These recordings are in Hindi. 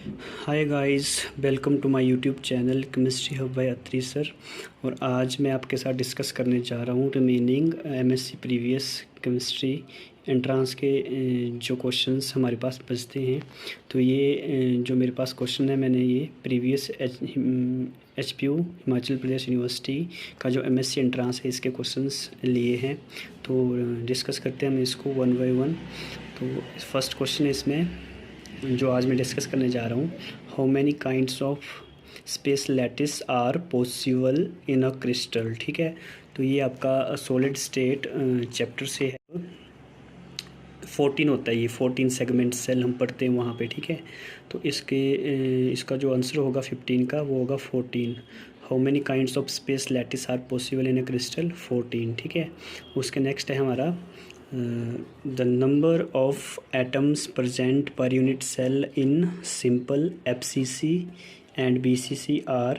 Hi guys, welcome to my YouTube channel chemistry hub by Atri sir. और आज मैं आपके साथ डिस्कस करने जा रहा हूँ remaining MSc previous chemistry entrance के जो क्वेश्चंस हमारे पास बचते हैं। तो ये जो मेरे पास क्वेश्चन है, मैंने ये previous HPU Himachal Pradesh university का जो एमएससी एंट्रांस है इसके क्वेश्चंस लिए हैं। तो डिस्कस करते हैं हम इसको वन बाय वन। तो फर्स्ट क्वेश्चन है इसमें जो आज मैं डिस्कस करने जा रहा हूँ, how many kinds of space lattice are possible in a crystal. ठीक है, तो ये आपका सॉलिड स्टेट चैप्टर से है। 14 होता है, ये 14 सेगमेंट सेल हम पढ़ते हैं वहाँ पे। ठीक है, तो इसका जो आंसर होगा 15 का वो होगा 14। How many kinds of space lattice are possible in a crystal, 14। ठीक है, उसके नेक्स्ट है हमारा the number of atoms present per unit cell in simple FCC and BCC are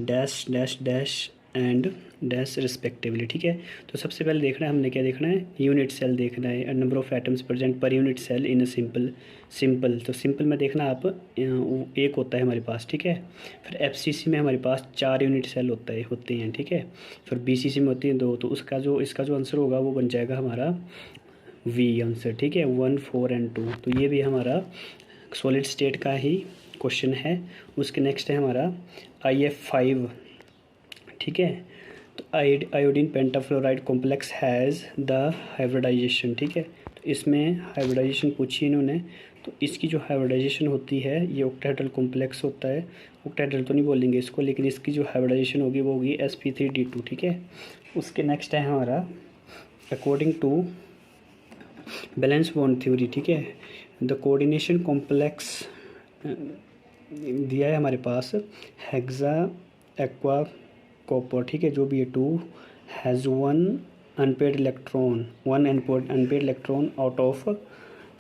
dash dash dash and dash respectively. ठीक है, तो सबसे पहले देखना है हमने क्या देखना है, यूनिट सेल देखना है। Number of atoms present per unit cell in simple तो सिंपल में देखना आप एक होता है हमारे पास। ठीक है, फिर एफसीसी में हमारे पास 4 यूनिट सेल होते हैं। ठीक है, फिर बीसीसी में होती हैं 2। तो इसका जो आंसर होगा वो बन जाएगा हमारा वी आंसर। ठीक है, 1, 4 एंड 2। तो ये भी हमारा सॉलिड स्टेट का ही क्वेश्चन है। उसके नेक्स्ट है हमारा IF5। ठीक है, तो iodine pentafluoride complex has the hybridization. ठीक है, तो इसमें हाइब्रिडाइजेशन पूछी इन्होंने। तो इसकी जो हाइब्रिडाइजेशन होती है ये ऑक्टाहेड्रल कॉम्प्लेक्स होता है। ऑक्टाहेड्रल तो नहीं बोलेंगे इसको, लेकिन इसकी जो हाइब्रिडाइजेशन होगी वो होगी sp3d2। ठीक है, उसके नेक्स्ट है हमारा according to valence bond theory. ठीक है, द कोऑर्डिनेशन कॉम्प्लेक्स दिया है हमारे पास हेक्सा एक्वा कॉपर। ठीक है, जो भी है 2 has one unpaired electron out of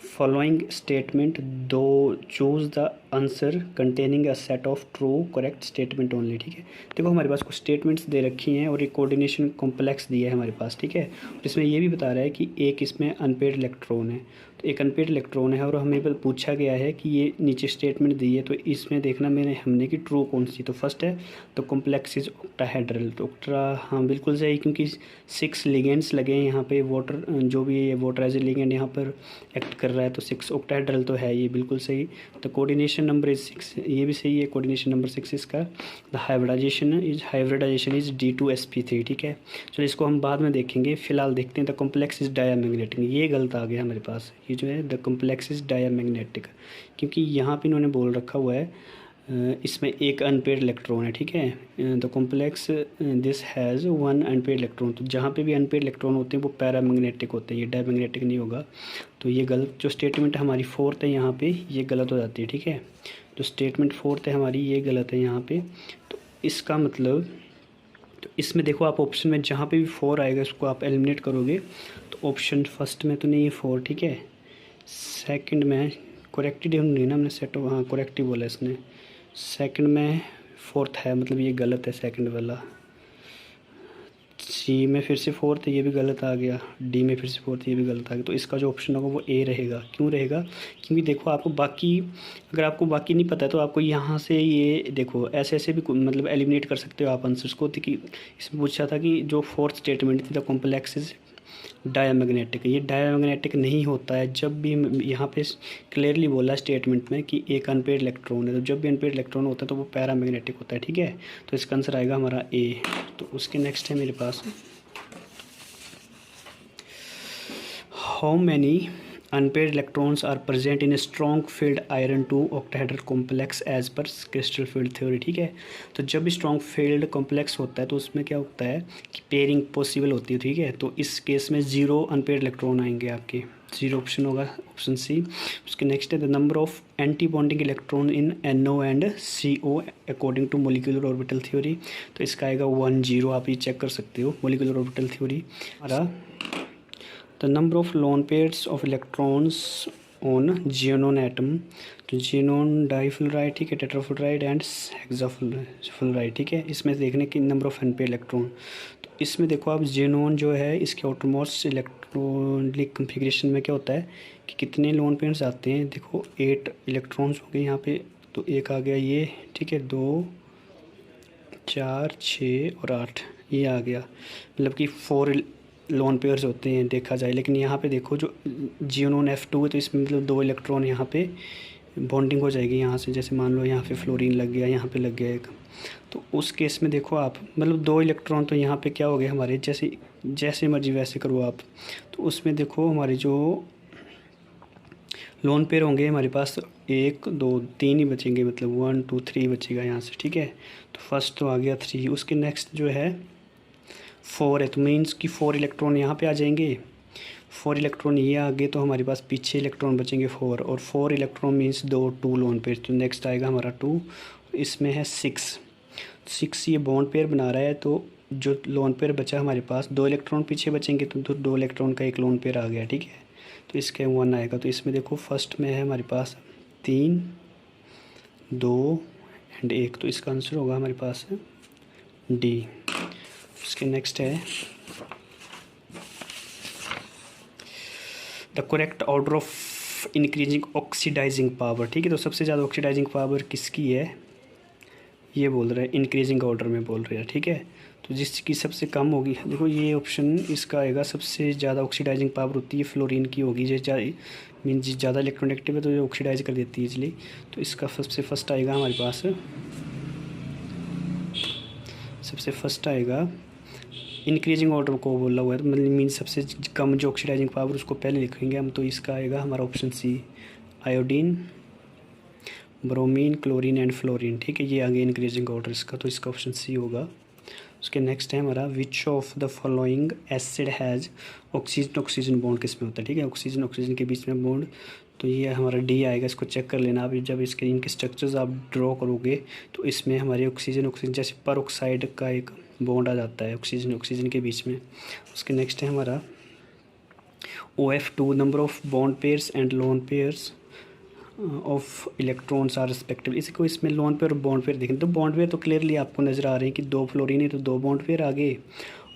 following statement दो choose the answer containing a set of true correct statement only. ठीक है, देखो हमारे पास कुछ स्टेटमेंट्स दे रखी हैं और एक कोऑर्डिनेशन कॉम्प्लेक्स दिया है हमारे पास। ठीक है, और इसमें ये भी बता रहा है कि एक इसमें अनपेड इलेक्ट्रॉन है। तो एक अनपेड इलेक्ट्रॉन है और हमें पूछा गया है कि ये नीचे स्टेटमेंट दी है, तो इसमें देखना हमने कि ट्रू कौन सी। तो फर्स्ट है तो कॉम्प्लेक्स इज ऑक्टाहेड्रल। तो हाँ बिल्कुल सही, क्योंकि 6 लिगेंड्स लगे हैं यहाँ पे। वाटर जो भी है वाटर एज ए लिगेंड यहाँ पर एक्ट कर रहा है, तो 6 ऑक्टाहेड्रल तो है, ये बिल्कुल सही। तो कोऑर्डिनेशन नंबर इज 6, ये भी सही है। कोऑर्डिनेशन नंबर 6 इसका। The hybridization is D2sp3। ठीक है, चलो इसको हम बाद में देखेंगे, फिलहाल देखते हैं। द कॉम्प्लेक्स इज डायामैग्नेटिक, ये गलत आ गया हमारे पास। ये जो है द कॉम्प्लेक्स इज डायामैग्नेटिक, क्योंकि यहाँ पे इन्होंने बोल रखा हुआ है इसमें एक अनपेड इलेक्ट्रॉन है। ठीक है, the complex this has one unpaired electron. तो जहाँ पे भी अनपेड इलेक्ट्रॉन होते हैं वो पैरामैग्नेटिक होते हैं, ये डायमैग्नेटिक नहीं होगा। तो ये गलत, जो स्टेटमेंट हमारी 4th है यहाँ पे ये गलत हो जाती है। ठीक है, जो स्टेटमेंट 4th है हमारी ये गलत है यहाँ पे। तो इसका मतलब, तो इसमें देखो आप ऑप्शन में जहाँ पे भी 4 आएगा उसको आप एलिमिनेट करोगे। तो ऑप्शन फर्स्ट में तो नहीं है 4। ठीक है, सेकंड में करेक्टेड नहीं ना, हमने सेट हाँ करेक्टिव बोला इसने। सेकंड में 4th है, मतलब ये गलत है सेकंड वाला। सी में फिर से 4th है, ये भी गलत आ गया। डी में फिर से 4th, ये भी गलत आ गया। तो इसका जो ऑप्शन होगा वो ए रहेगा। क्यों रहेगा, क्योंकि देखो आपको बाकी, अगर आपको बाकी नहीं पता है तो आपको यहाँ से ये देखो ऐसे भी मतलब एलिमिनेट कर सकते हो आप आंसर्स को। कि इसमें पूछा था कि जो 4th स्टेटमेंट थी द कॉम्प्लेक्स इज डायामैग्नेटिक, ये डायामैग्नेटिक नहीं होता है। जब भी यहाँ पे क्लियरली बोला स्टेटमेंट में कि एक अनपेड इलेक्ट्रॉन है, तो जब भी अनपेड इलेक्ट्रॉन होता है तो वो पैरामैग्नेटिक होता है। ठीक है, तो इसका आंसर आएगा हमारा ए। तो उसके नेक्स्ट है मेरे पास how many unpaired electrons are present in a strong field iron 2 octahedral complex as per crystal field theory. ठीक है, तो जब भी स्ट्रॉन्ग फील्ड कॉम्प्लेक्स होता है तो उसमें क्या होता है कि पेयरिंग पॉसिबल होती है। ठीक है, तो इस केस में 0 अनपेड इलेक्ट्रॉन आएंगे आपके, 0 ऑप्शन होगा, ऑप्शन सी। उसके नेक्स्ट है the number of anti bonding electron in NO and CO according to molecular orbital theory. तो इसका आएगा 1, 0, आप ये चेक कर सकते हो मोलिकुलर ऑर्बिटल थ्योरी। हमारा the number of lone pairs of electrons on xenon atom, तो जियोनोन डाइफ्लोराइड। ठीक है, टेट्राफ्लोराइड एंड हेक्साफ्लोराइड। ठीक है, इसमें देखने की नंबर ऑफ अनपेड इलेक्ट्रॉन। तो इसमें देखो आप जियोनोन जो है इसके आउटरमोस्ट इलेक्ट्रॉनिक कॉन्फ़िगरेशन में क्या होता है कि कितने लोन पेयर्स आते हैं। देखो 8 इलेक्ट्रॉन्स हो गए यहाँ पे, तो एक आ गया ये, ठीक है, 2 4 6 और 8 ये आ गया, मतलब कि 4 लोन पेयर्स होते हैं देखा जाए। लेकिन यहाँ पे देखो जो जियोनोन F2 है, तो इसमें मतलब 2 इलेक्ट्रॉन यहाँ पे बॉन्डिंग हो जाएगी यहाँ से। जैसे मान लो यहाँ पे फ्लोरीन लग गया, यहाँ पे लग गया एक, तो उस केस में देखो आप मतलब 2 इलेक्ट्रॉन तो यहाँ पे क्या हो गए हमारे, जैसे जैसे मर्जी वैसे करो आप। तो उसमें देखो हमारे जो लोन पेयर होंगे हमारे पास 1 2 3 ही बचेंगे, मतलब 1 2 3 बचेगा यहाँ से, ठीक है। तो फर्स्ट तो आ गया 3, उसके नेक्स्ट जो है 4 है, तो मीन्स कि 4 इलेक्ट्रॉन यहाँ पे आ जाएंगे, 4 इलेक्ट्रॉन ये आगे, तो हमारे पास पीछे इलेक्ट्रॉन बचेंगे 4, और 4 इलेक्ट्रॉन मीन्स 2 लोन पेयर, तो नेक्स्ट आएगा हमारा 2, इसमें है 6 ये बॉन्ड पेयर बना रहा है। तो जो लोन पेयर बचा हमारे पास, 2 इलेक्ट्रॉन पीछे बचेंगे, तो 2 इलेक्ट्रॉन का एक लोन पेयर आ गया, ठीक है। तो इसके 1 आएगा। तो इसमें देखो फर्स्ट में है हमारे पास 3 2 एंड 1, तो इसका आंसर होगा हमारे पास डी। इसके नेक्स्ट है the correct order of increasing oxidizing power, ठीक है। तो सबसे ज़्यादा ऑक्सीडाइजिंग पावर किसकी है, ये बोल रहा है, इंक्रीजिंग ऑर्डर में बोल रहे हैं, ठीक है। तो जिसकी सबसे कम होगी, देखो ये ऑप्शन इसका आएगा, सबसे ज़्यादा ऑक्सीडाइजिंग पावर होती है फ्लोरीन की होगी, जो मीन ज़्यादा इलेक्ट्रोनेगेटिव है तो ये ऑक्सीडाइज कर देती है इजली। तो इसका सबसे फर्स्ट आएगा हमारे पास, सबसे फर्स्ट आएगा इंक्रीजिंग ऑर्डर को बोला हुआ है, तो मतलब मीन सबसे कम जो ऑक्सीडाइजिंग पावर उसको पहले लिखेंगे हम। तो इसका आएगा हमारा option C, iodine, bromine, chlorine and fluorine, ठीक है। ये आगे इंक्रीजिंग ऑर्डर इसका, तो इसका ऑप्शन सी होगा। उसके नेक्स्ट है हमारा which of the following acid has oxygen oxygen bond, किस में होता है, ठीक है, ऑक्सीजन ऑक्सीजन के बीच में बॉन्ड। तो ये हमारा डी आएगा, इसको चेक कर लेना आप, जब इसके इनके स्ट्रक्चर्स आप ड्रॉ करोगे तो इसमें हमारे ऑक्सीजन ऑक्सीजन जैसे पर ऑक्साइड का एक बॉन्ड आ जाता है ऑक्सीजन ऑक्सीजन के बीच में। उसके नेक्स्ट है हमारा OF2 number of bond pairs and loan pairs of electrons our respective. इसको इसमें लोन पेयर और बॉन्ड पेयर देखें, तो बॉन्ड पेयर तो क्लियरली आपको नज़र आ रहे हैं कि 2 फ्लोरीन है तो 2 बॉन्ड पेयर आगे,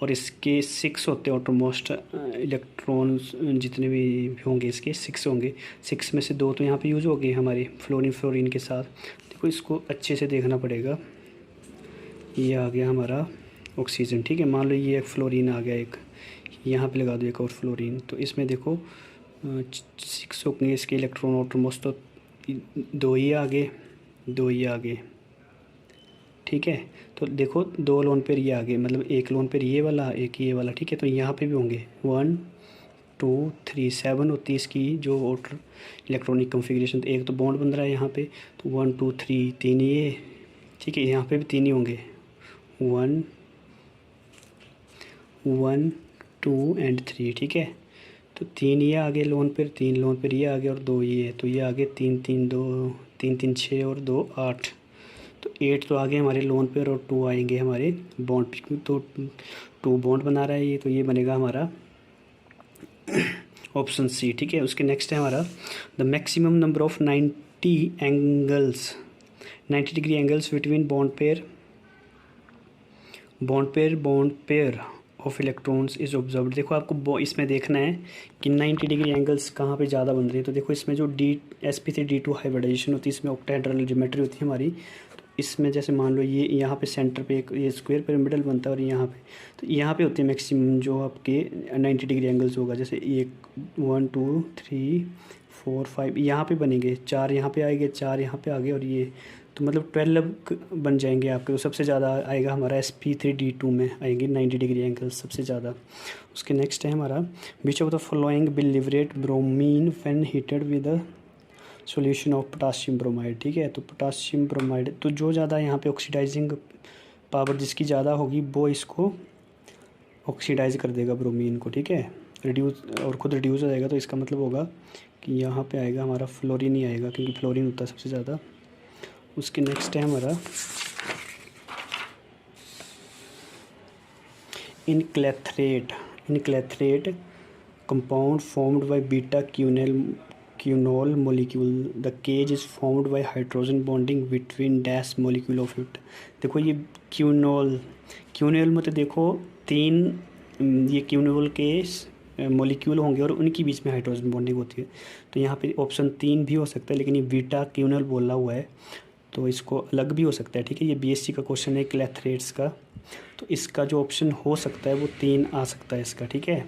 और इसके 6 होते हैं ऑटोमोस्ट इलेक्ट्रॉन्स, जितने भी होंगे इसके 6 होंगे, 6 में से 2 तो यहाँ पे यूज़ हो गए हमारे फ्लोरीन के साथ। देखो इसको अच्छे से देखना पड़ेगा, ये आ गया हमारा ऑक्सीजन, ठीक है। मान लो ये एक फ्लोरीन आ गया, एक यहाँ पे लगा दो एक और फ्लोरीन, तो इसमें देखो 6 होंगे इसके इलेक्ट्रॉन ऑटोमोस्ट, तो 2 ही आगे 2 ही आगे, ठीक है। तो देखो 2 लोन पेयर ये आगे, मतलब एक लोन पेयर ये वाला एक ये वाला, ठीक है। तो यहाँ पे भी होंगे 1 2 3 7 होती है इसकी जो ऑर्डर इलेक्ट्रॉनिक कॉन्फ़िगरेशन। तो एक तो बॉन्ड बन रहा है यहाँ पे, तो 1 2 3 3 ये, ठीक है। यहाँ पे भी 3 ही होंगे, 1 1 2 एंड 3, ठीक है। तो 3 ये आगे लोन पेयर, 3 लोन पेयर ये आगे और 2 ये, तो ये आगे 3 3 2 3 3 6 और 2 8, तो 8 तो आगे हमारे लोन पेयर और 2 आएंगे हमारे बॉन्ड। तो 2 बॉन्ड बना रहा है ये, तो ये बनेगा हमारा ऑप्शन सी, ठीक है। उसके नेक्स्ट है हमारा the maximum number of 90 angles 90 degree angles between bond pair of electrons is observed. देखो आपको इसमें देखना है कि 90 डिग्री एंगल्स कहाँ पे ज़्यादा बन रही है। तो देखो इसमें जो sp3d2 हाइब्रिडाइजेशन होती है, इसमें ऑक्टाहेड्रल ज्योमेट्री होती है हमारी। तो इसमें जैसे मान लो ये यहाँ पे सेंटर पे एक ये स्क्वायर पिरामिडल बनता है, और यहाँ पे तो यहाँ पे होते हैं मैक्सिमम जो आपके 90 डिग्री एंगल्स होगा। जैसे 1 2 3 4 5 यहाँ पे बनेंगे, 4 यहाँ पे आएंगे, 4 यहाँ पे आगे, और ये तो मतलब 12 बन जाएंगे आपके। तो सबसे ज़्यादा आएगा हमारा sp3d2 में आएंगे 90 डिग्री एंगल सबसे ज़्यादा। उसके नेक्स्ट है हमारा which of the following will liberate bromine when heated with a solution of potassium bromide, ठीक है। तो पोटासियम ब्रोमाइड, तो जो ज़्यादा यहाँ पे ऑक्सीडाइजिंग पावर जिसकी ज़्यादा होगी वो इसको ऑक्सीडाइज कर देगा ब्रोमीन को, ठीक है, रिड्यूस और खुद रिड्यूस हो जाएगा। तो इसका मतलब होगा कि यहाँ पे आएगा हमारा फ्लोरीन ही आएगा, क्योंकि फ्लोरीन होता है सबसे ज़्यादा। उसके नेक्स्ट है हमारा in clathrate compound formed by beta quinol molecule the cage is formed by hydrogen bonding between dash molecule of it. देखो ये क्यूनोल में तो देखो 3 ये क्यूनोल के मॉलिक्यूल होंगे और उनके बीच में हाइड्रोजन बॉन्डिंग होती है। तो यहाँ पे ऑप्शन 3 भी हो सकता है, लेकिन ये बीटा क्यूनल बोला हुआ है तो इसको अलग भी हो सकता है। ठीक है, ये बीएससी का क्वेश्चन है क्लैथरेट्स का, तो इसका जो ऑप्शन हो सकता है वो 3 आ सकता है इसका। ठीक है,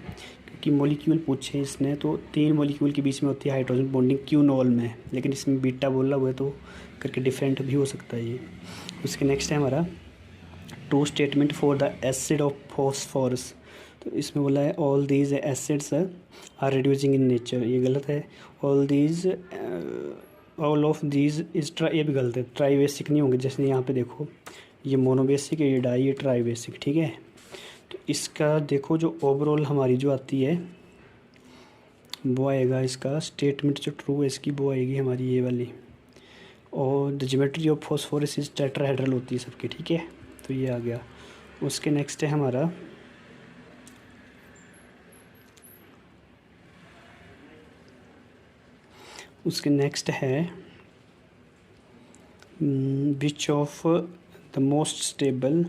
क्योंकि मॉलिक्यूल पूछे इसने तो 3 मॉलिक्यूल के बीच में होती है हाइड्रोजन बॉन्डिंग क्यूनॉल में, लेकिन इसमें बीटा बोला हुआ है तो करके डिफरेंट भी हो सकता है ये। उसके नेक्स्ट है हमारा two statement for the acid of phosphorus. तो इसमें बोला है all these acids are reducing in nature, ये गलत है। ऑल ऑफ दीज इज ये भी गलत है, ट्राई बेसिक नहीं होंगे। जैसे यहाँ पे देखो ये मोनोबेसिक है, ये डाई, ये ट्राई बेसिक। ठीक है, तो इसका देखो जो ओवरऑल हमारी जो आती है वो आएगा, इसका स्टेटमेंट जो ट्रू है इसकी वो आएगी हमारी ये वाली। और the geometry of phosphorus is tetrahedral होती है सबकी। ठीक है, तो ये आ गया। उसके नेक्स्ट है हमारा which of the most stable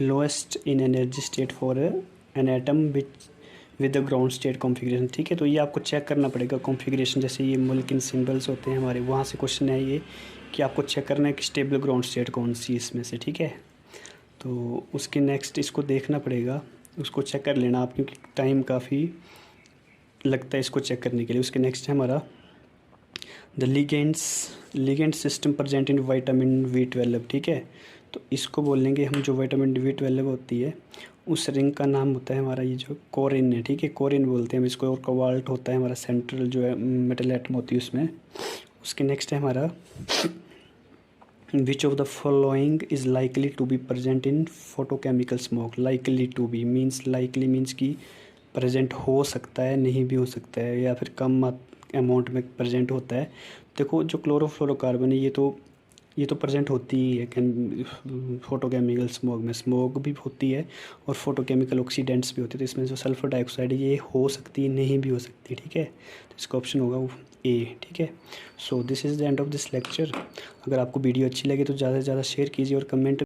lowest in energy state for an atom with the ground state configuration. ठीक है, तो ये आपको चेक करना पड़ेगा कॉन्फ़िगरेशन, जैसे ये मोलिक्यूल सिंबल्स होते हैं हमारे, वहाँ से क्वेश्चन है ये कि आपको चेक करना है कि स्टेबल ग्राउंड स्टेट कौन सी इसमें से। ठीक है, तो उसके नेक्स्ट इसको देखना पड़ेगा, उसको चेक कर लेना आप, क्योंकि टाइम काफ़ी लगता है इसको चेक करने के लिए। उसके नेक्स्ट है हमारा the ligand system present in vitamin B12। ठीक है, तो इसको बोलेंगे हम, जो विटामिन B12 होती है उस रिंग का नाम होता है हमारा ये जो कोरिन है। ठीक है, कोरिन बोलते हैं हम इसको, और कोबाल्ट होता है हमारा सेंट्रल जो है मेटल एटम होती है उसमें। उसके नेक्स्ट है हमारा which of the following is likely to be present in photochemical smoke. Likely to be means, likely means कि प्रेजेंट हो सकता है, नहीं भी हो सकता है, या फिर कम अमाउंट में प्रेजेंट होता है। देखो जो क्लोरोफ्लोरोकार्बन है ये तो प्रेजेंट होती ही है फोटोकेमिकल स्मोक में, स्मोक भी होती है और फोटोकेमिकल ऑक्सीडेंट्स भी होते हैं। तो इसमें जो सल्फर डाइऑक्साइड है ये हो सकती है, नहीं भी हो सकती। ठीक है, तो इसका ऑप्शन होगा वो ए। ठीक है, so this is the end of this lecture. अगर आपको वीडियो अच्छी लगे तो ज़्यादा से ज़्यादा शेयर कीजिए और कमेंट